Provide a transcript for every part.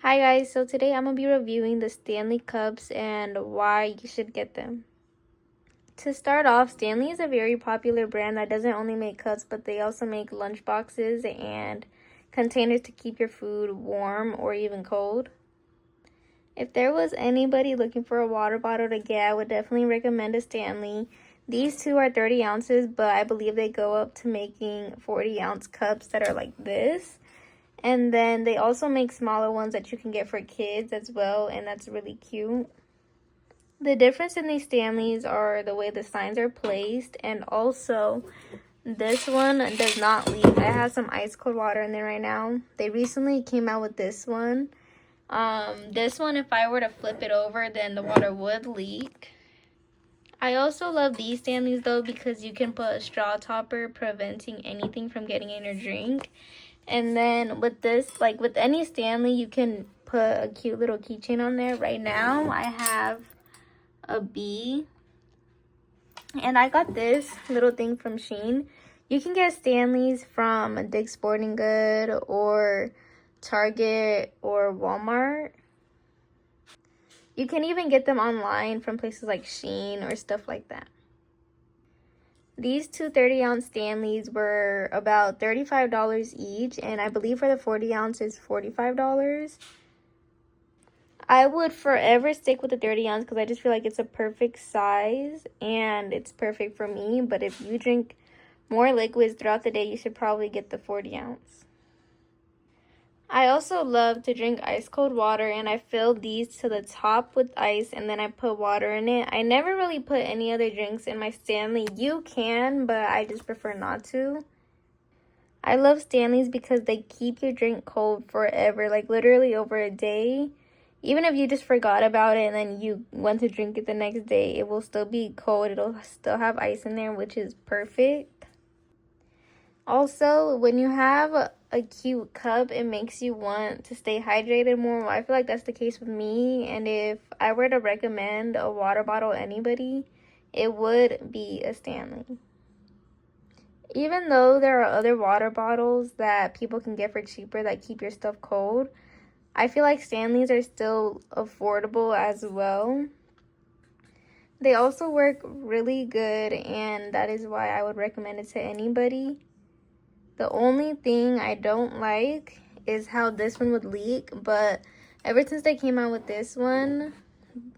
Hi guys, so today I'm going to be reviewing the Stanley cups and why you should get them. To start off, Stanley is a very popular brand that doesn't only make cups, but they also make lunch boxes and containers to keep your food warm or even cold. If there was anybody looking for a water bottle to get, I would definitely recommend a Stanley. These two are 30 ounces, but I believe they go up to making 40-ounce cups that are like this. And then they also make smaller ones that you can get for kids as well, and that's really cute. The difference in these Stanleys are the way the signs are placed, and also this one does not leak. I have some ice cold water in there right now. They recently came out with this one. This one, if I were to flip it over, then the water would leak. I also love these Stanleys though because you can put a straw topper, preventing anything from getting in your drink. And then with this, like with any Stanley, you can put a cute little keychain on there. Right now, I have a bee. And I got this little thing from Shein. You can get Stanleys from Dick's Sporting Good or Target or Walmart. You can even get them online from places like Shein or stuff like that. These two 30-ounce Stanleys were about $35 each, and I believe for the 40 ounce is $45. I would forever stick with the 30 ounce because I just feel like it's a perfect size and it's perfect for me. But if you drink more liquids throughout the day, you should probably get the 40 ounce. I also love to drink ice cold water, and I fill these to the top with ice and then I put water in it. I never really put any other drinks in my Stanley. You can, but I just prefer not to. I love Stanleys because they keep your drink cold forever, like literally over a day. Even if you just forgot about it and then you went to drink it the next day, it will still be cold. It'll still have ice in there, which is perfect. Also, when you have a cute cup, it makes you want to stay hydrated more. I feel like that's the case with me. And if I were to recommend a water bottle to anybody, it would be a Stanley. Even though there are other water bottles that people can get for cheaper that keep your stuff cold, I feel like Stanleys are still affordable as well. They also work really good, and that is why I would recommend it to anybody. The only thing I don't like is how this one would leak, but ever since they came out with this one,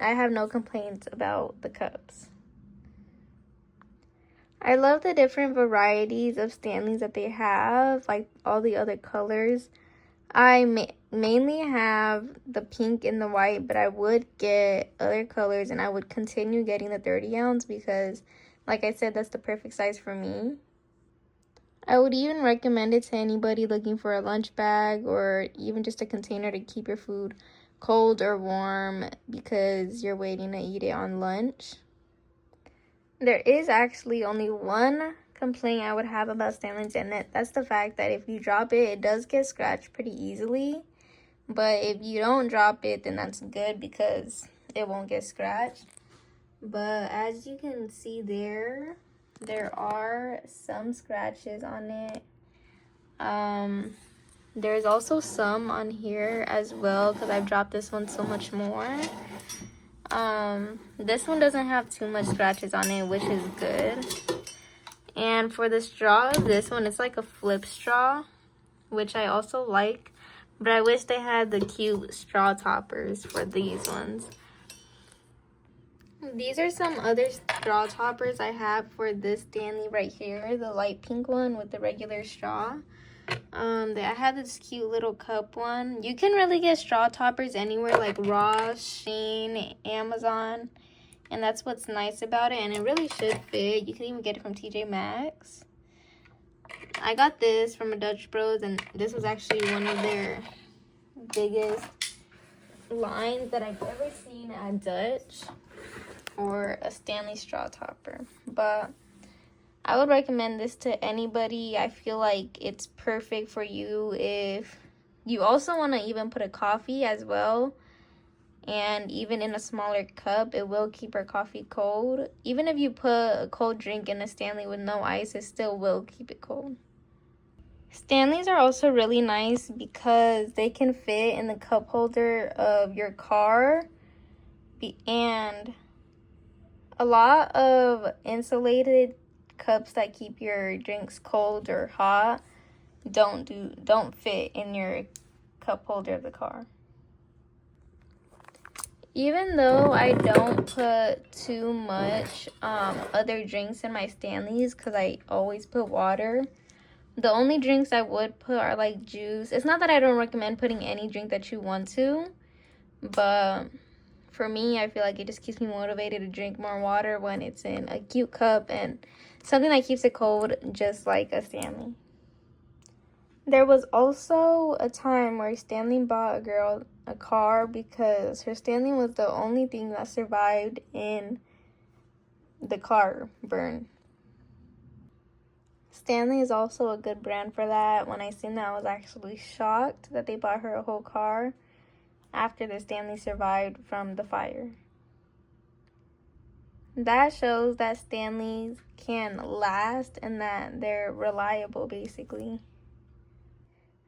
I have no complaints about the cups. I love the different varieties of Stanleys that they have, like all the other colors. I mainly have the pink and the white, but I would get other colors, and I would continue getting the 30 ounce because, like I said, that's the perfect size for me. I would even recommend it to anybody looking for a lunch bag or even just a container to keep your food cold or warm because you're waiting to eat it on lunch. There is actually only one complaint I would have about Stanley's, and that's the fact that if you drop it, it does get scratched pretty easily. But if you don't drop it, then that's good because it won't get scratched. But as you can see there are some scratches on it. There's also some on here as well because I've dropped this one so much more. This one doesn't have too much scratches on it, which is good. And for the straw, this one, it's like a flip straw, which I also like. But I wish they had the cute straw toppers for these ones. These are some other straw toppers I have for this Stanley right here. The light pink one with the regular straw. I have this cute little cup one. You can really get straw toppers anywhere like Ross, Shein, Amazon. And that's what's nice about it. And it really should fit. You can even get it from TJ Maxx. I got this from a Dutch Bros, and this was actually one of their biggest lines that I've ever seen at Dutch for a Stanley straw topper. But I would recommend this to anybody. I feel like it's perfect for you if you also want to even put a coffee as well. And even in a smaller cup, it will keep our coffee cold. Even if you put a cold drink in a Stanley with no ice, it still will keep it cold. Stanleys are also really nice because they can fit in the cup holder of your car, and a lot of insulated cups that keep your drinks cold or hot don't fit in your cup holder of the car. Even though I don't put too much other drinks in my Stanleys because I always put water, the only drinks I would put are like juice. It's not that I don't recommend putting any drink that you want to, but for me, I feel like it just keeps me motivated to drink more water when it's in a cute cup and something that keeps it cold, just like a Stanley. There was also a time where Stanley bought a girl a car because her Stanley was the only thing that survived in the car burn. Stanley is also a good brand for that. When I seen that, I was actually shocked that they bought her a whole car after the Stanley survived from the fire. That shows that Stanleys can last and that they're reliable, basically.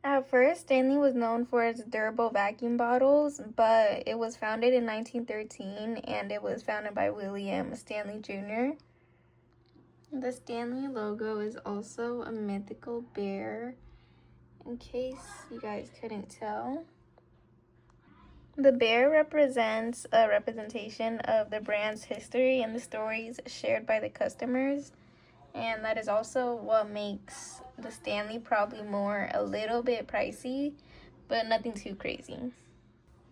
At first, Stanley was known for its durable vacuum bottles, but it was founded in 1913 and it was founded by William Stanley Jr. The Stanley logo is also a mythical bear, in case you guys couldn't tell. The bear represents a representation of the brand's history and the stories shared by the customers. And that is also what makes the Stanley probably a little bit pricey, but nothing too crazy.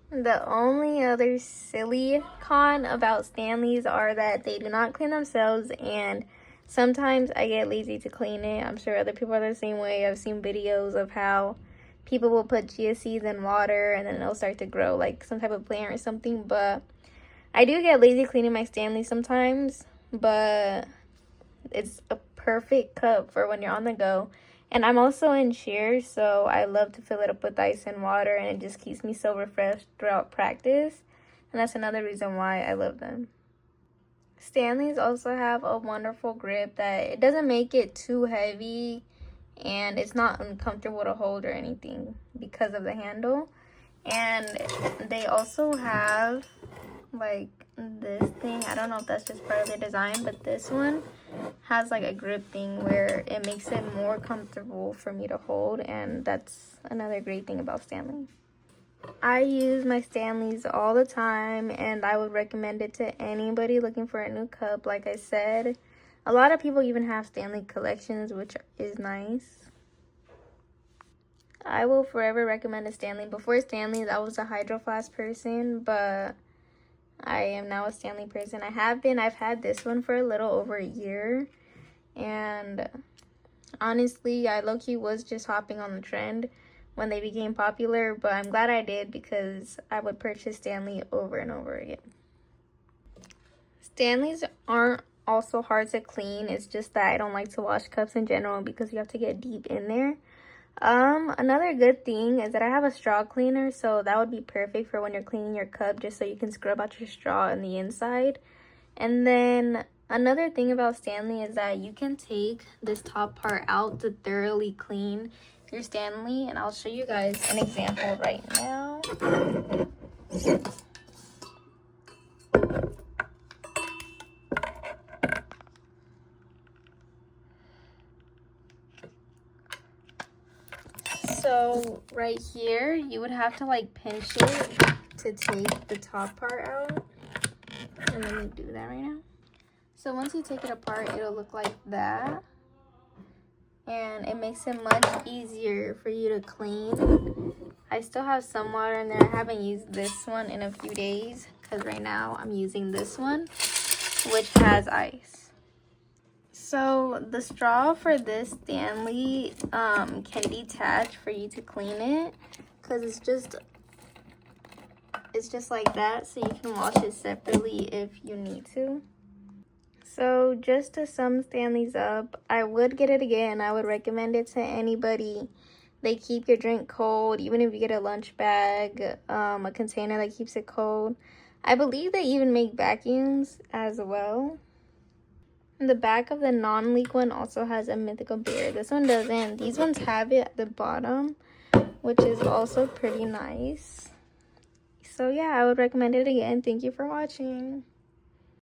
The only other silly con about Stanleys are that they do not clean themselves, and sometimes I get lazy to clean it. I'm sure other people are the same way. I've seen videos of how people will put chia seeds in water and then it'll start to grow like some type of plant or something, but I do get lazy cleaning my Stanley sometimes, but it's a perfect cup for when you're on the go. And I'm also in cheer, so I love to fill it up with ice and water, and it just keeps me so refreshed throughout practice. And that's another reason why I love them. Stanleys also have a wonderful grip that it doesn't make it too heavy, and it's not uncomfortable to hold or anything because of the handle. And they also have like this thing. I don't know if that's just part of their design, but this one has like a grip thing where it makes it more comfortable for me to hold, and that's another great thing about Stanley. I use my Stanleys all the time, and I would recommend it to anybody looking for a new cup. Like I said, a lot of people even have Stanley collections, which is nice. I will forever recommend a Stanley. Before Stanleys, I was a Hydro Flask person, but I am now a Stanley person. I've had this one for a little over a year, and honestly, I low-key was just hopping on the trend when they became popular, but I'm glad I did because I would purchase Stanley over and over again. Stanleys aren't also hard to clean. It's just that I don't like to wash cups in general because you have to get deep in there. Another good thing is that I have a straw cleaner, so that would be perfect for when you're cleaning your cup, just so you can scrub out your straw on the inside. And then another thing about Stanley is that you can take this top part out to thoroughly clean your Stanley, and I'll show you guys an example right now. So right here, you would have to like pinch it to take the top part out. And let me do that right now. So once you take it apart, it'll look like that. And it makes it much easier for you to clean. I still have some water in there. I haven't used this one in a few days because right now I'm using this one, which has ice. So the straw for this Stanley can detach for you to clean it because it's just like that, so you can wash it separately if you need to. So just to sum Stanleys up, I would get it again. I would recommend it to anybody. They keep your drink cold, even if you get a lunch bag, a container that keeps it cold. I believe they even make vacuums as well. The back of the non-leak one also has a mythical bear. This one doesn't. These ones have it at the bottom, which is also pretty nice. So yeah, I would recommend it again. Thank you for watching.